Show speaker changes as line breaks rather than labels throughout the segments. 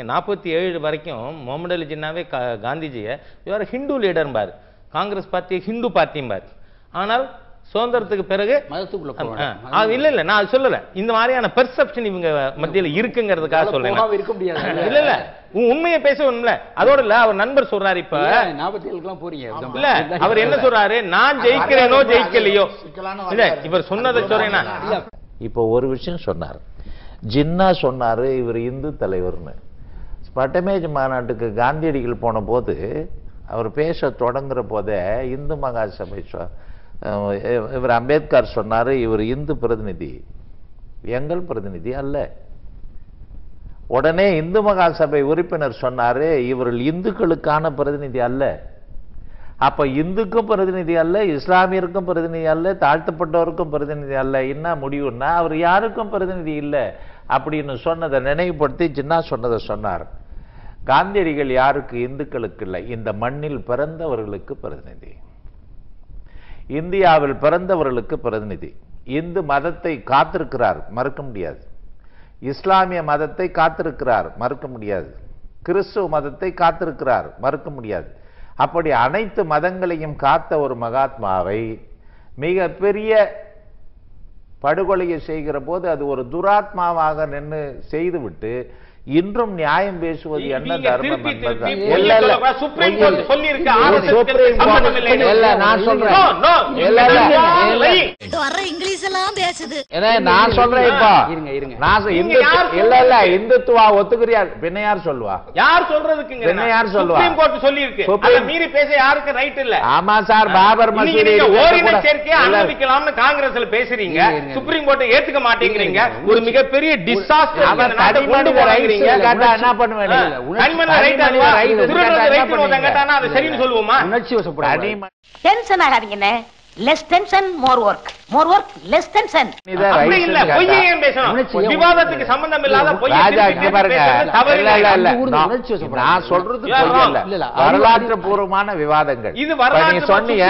நீங்க 47 வரைக்கும் முகமது அலி ஜின்னாவே காந்திஜியை இவர் ஹிந்து லீடர் பாரு, காங்கிரஸ் பார்ட்டி ஹிந்து பார்ட்டியும் பாரு. ஆனால் சுதந்திரத்துக்கு பிறகு இல்ல இல்ல நான் சொல்லல, இந்த மாதிரியான பெர்செப்ஷன் இவங்க மத்தியில இருக்குங்கிறதுக்காக சொல்றேன். இல்ல இல்ல உண்மையை பேசணும்ல, அதோட இல்ல அவர் நண்பர் சொல்றாரு. இப்ப இல்ல அவர் என்ன சொல்றாரு, நான் ஜெயிக்கிறேனோ ஜெயிக்கலையோ இல்ல, இவர் சொன்னதை சொல்றேன்னா.
இப்ப ஒரு விஷயம் சொன்னார், ஜின்னா சொன்னாரு இவர் இந்து தலைவர்னு. பட்டமேஜ் மாநாட்டுக்கு காந்தியடிகள் போன போது அவர் பேச தொடங்குற போதே இந்து மகாசபை இவர் அம்பேத்கர் சொன்னாரு இவர் இந்து பிரதிநிதி, எங்கள் பிரதிநிதி அல்ல. உடனே இந்து மகாசபை உறுப்பினர் சொன்னாரு இவர்கள் இந்துக்களுக்கான பிரதிநிதி அல்ல. அப்ப இந்துக்கும் பிரதிநிதி அல்ல, இஸ்லாமியருக்கும் பிரதிநிதி அல்ல, தாழ்த்தப்பட்டவருக்கும் பிரதிநிதி அல்ல. என்ன முடிவுன்னா அவர் யாருக்கும் பிரதிநிதி இல்லை அப்படின்னு சொன்னதை நினைவுபடுத்தி ஜின்னா சொன்னதை சொன்னார். காந்தியடிகள் யாருக்கு? இந்துக்களுக்கு இல்லை, இந்த மண்ணில் பிறந்தவர்களுக்கு பிரதிநிதி, இந்தியாவில் பிறந்தவர்களுக்கு பிரதிநிதி. இந்து மதத்தை காத்திருக்கிறார், மறுக்க முடியாது. இஸ்லாமிய மதத்தை காத்திருக்கிறார், மறுக்க முடியாது. கிறிஸ்துவ மதத்தை காத்திருக்கிறார், மறுக்க முடியாது. அப்படி அனைத்து மதங்களையும் காத்த ஒரு மகாத்மாவை மிக பெரிய படுகொலையை செய்கிற போது அது ஒரு துராத்மாவாக நின்று செய்துவிட்டு இன்றும் நியாயம் பேசுவது என்ன தர்மம் என்பது
சுப்ரீம் கோர்ட் சொல்லி இருக்கு.
நான் சொல்றேன்
இங்கிலீஷ் எல்லாம் பேசுது.
நான் சொல்றேன் இப்ப இல்ல இல்ல இந்துத்துவா ஒத்துக்கிறியா? பின்ன யார் சொல்லுவா?
யார் சொல்றதுக்கு?
பின்ன யார் சொல்லுவா?
சுப்ரீம் கோர்ட் சொல்லி இருக்கு, அதை மீறி பேச யாருக்கு ரைட் இல்ல.
ஆமா சார், பாபர் மசூதி
ஓரின சேர்க்கையை அனுமதிக்கலாம்னு காங்கிரஸ்ல பேசுறீங்க, சுப்ரீம் கோர்ட் ஏத்துக்க மாட்டேங்கிறீங்க. ஒரு மிகப்பெரிய டிசாஸ்டர்
என்ன பண்ணுவேன்?
டென்ஷன் ஆகாதீங்கண்ணே. Less tension more work, more work less tension.
விவாதத்துக்கு சம்பந்தம் இல்லாத
நான் சொல்றது வரலாற்று பூர்வமான விவாதங்கள்.
இது
சொன்னீங்க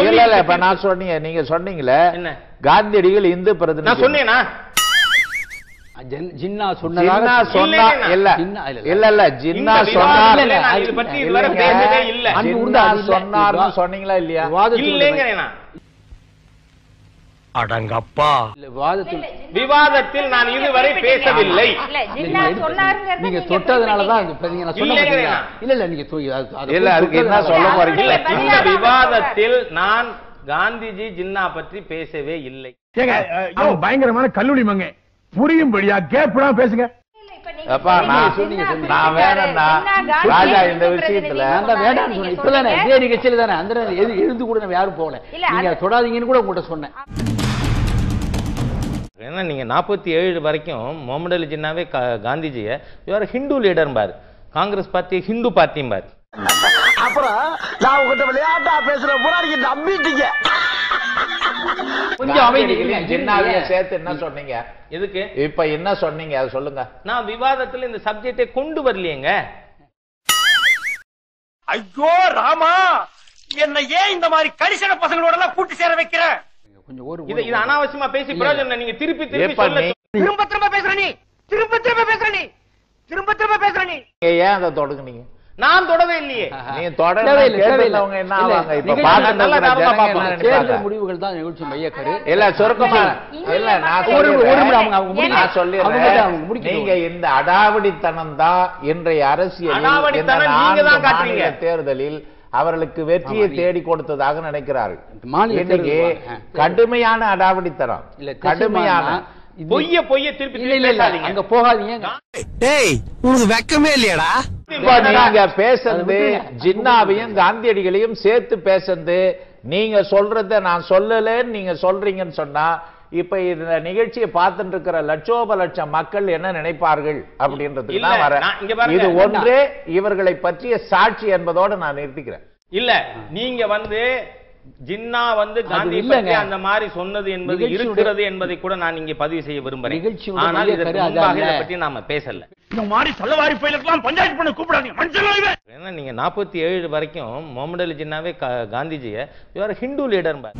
இல்ல இல்ல இப்ப நான் சொன்னீங்க, நீங்க சொன்னீங்களே காந்தியடிகள் இந்து பிரதிநிதி சொன்னீங்கன்னா
ஜின்னா
சொன்னீங்களா இல்லையா?
அடங்கப்பா,
விவாதத்தில் நான் இதுவரை பேசவில்லை.
நீங்க தொட்டதுனாலதான் இல்ல இல்ல நீங்க
இல்ல அதுக்கு என்ன சொல்ல போறீங்க?
இந்த விவாதத்தில் நான் காந்திஜி ஜின்னா பற்றி பேசவே இல்லை.
பயங்கரமான கல்லூரி மங்க புரியும்படியா கேப்டா பேசுங்க.
அப்பா நான் வேணா ராஜா இந்த விஷயத்துல
வேண்டாம் சொன்னேன். இப்பதானே இதே நிகழ்ச்சியில தானே அந்த எழுந்து கூட நம்ம யாரும் போகல, நீங்க தொடாதீங்கன்னு கூட உங்கள்கிட்ட சொன்னேன்.
ஏன்னா நீங்க 47 வரைக்கும் முகமது அலி ஜின்னாவே காந்திஜியை இவர் ஹிந்து லீடர் பாரு, காங்கிரஸ் பார்ட்டி ஹிந்து பார்ட்டியும் பாரு.
அப்புறம் நான் உங்ககிட்ட விளையாட்டா பேசுற புறாரிக்கு நம்பிட்டீங்க.
கொஞ்சம் அமைதி. ஜின்னாவைய சேர்த்து என்ன சொன்னீங்க?
எதுக்கு
இப்ப என்ன சொன்னீங்க அதை சொல்லுங்க.
நான் விவாதத்துல இந்த சப்ஜெக்டை கொண்டு வரலையேங்க.
ஐயோ ராமா, என்ன ஏன் இந்த மாதிரி கரிசன பசங்களோட எல்லாம் கூட்டி சேர வைக்கிற?
இது அனாவசியமா பேசி பிரயோஜனம். நீங்க திருப்பி திருப்பி
திரும்ப திரும்ப பேசுற நீ, திரும்ப திரும்ப பேசுற நீ, திரும்ப திரும்ப பேசுற நீ.
ஏன் அதை தொடங்குனீங்க?
நான் தொடவே இல்லையே.
நீ தொடவே இல்ல. என்ன ஆவாங்க? இப்ப பாருங்க
முடிவுகள் தான் நிகழ்ச்சி மையக்கரு.
இல்ல சுருக்கமா இல்ல நான் சொல்லிடுறேன். நீங்க இந்த அடாவடித்தனம் தான் இன்றைய அரசியல் தேர்தலில் அவர்களுக்கு வெற்றியை தேடி கொடுத்ததாக நினைக்கிறார்கள். கடுமையான அடாவடித்தனம், கடுமையான
பொய்ய திருப்பி
அங்க போகாதீங்க.
டேய் உனக்கு வெக்கமே இல்லையாடா?
நீங்க பேசுறது ஜின்னாவையும் காந்தியடிகளையும் சேர்த்து பேசுறது, நீங்க சொல்றத நான் சொல்லலன்னு நீங்க சொல்றீங்கன்னு சொன்னா இப்ப இந்த நிகழ்ச்சியை பார்த்துட்டு இருக்கிற லட்சோப லட்சம் மக்கள் என்ன நினைப்பார்கள் அப்படின்றதுக்கு தான் வரேன். இது ஒன்றே இவர்களை பற்றிய சாட்சி என்பதோடு நான் நிறுத்திக்கிறேன்.
இல்ல நீங்க ஜின்னா காந்தி பற்றி அந்த மாதிரி சொன்னது என்பது இருக்கிறது என்பதை கூட நான் இங்கே பதிவு செய்ய விரும்புறேன். ஆனால் இதற்கு முன்பாக இதை பற்றி நாம பேசல.
இந்த மாதிரி சல்லவாரி பயிலுக்கெல்லாம் பஞ்சாயத்து பண்ண கூப்பிடாதீங்க மனுஷன்.
ஏன்னா நீங்க 47 வரைக்கும் முகமது அலி ஜின்னாவே காந்திஜியை இவர் ஹிந்து லீடர் பாரு.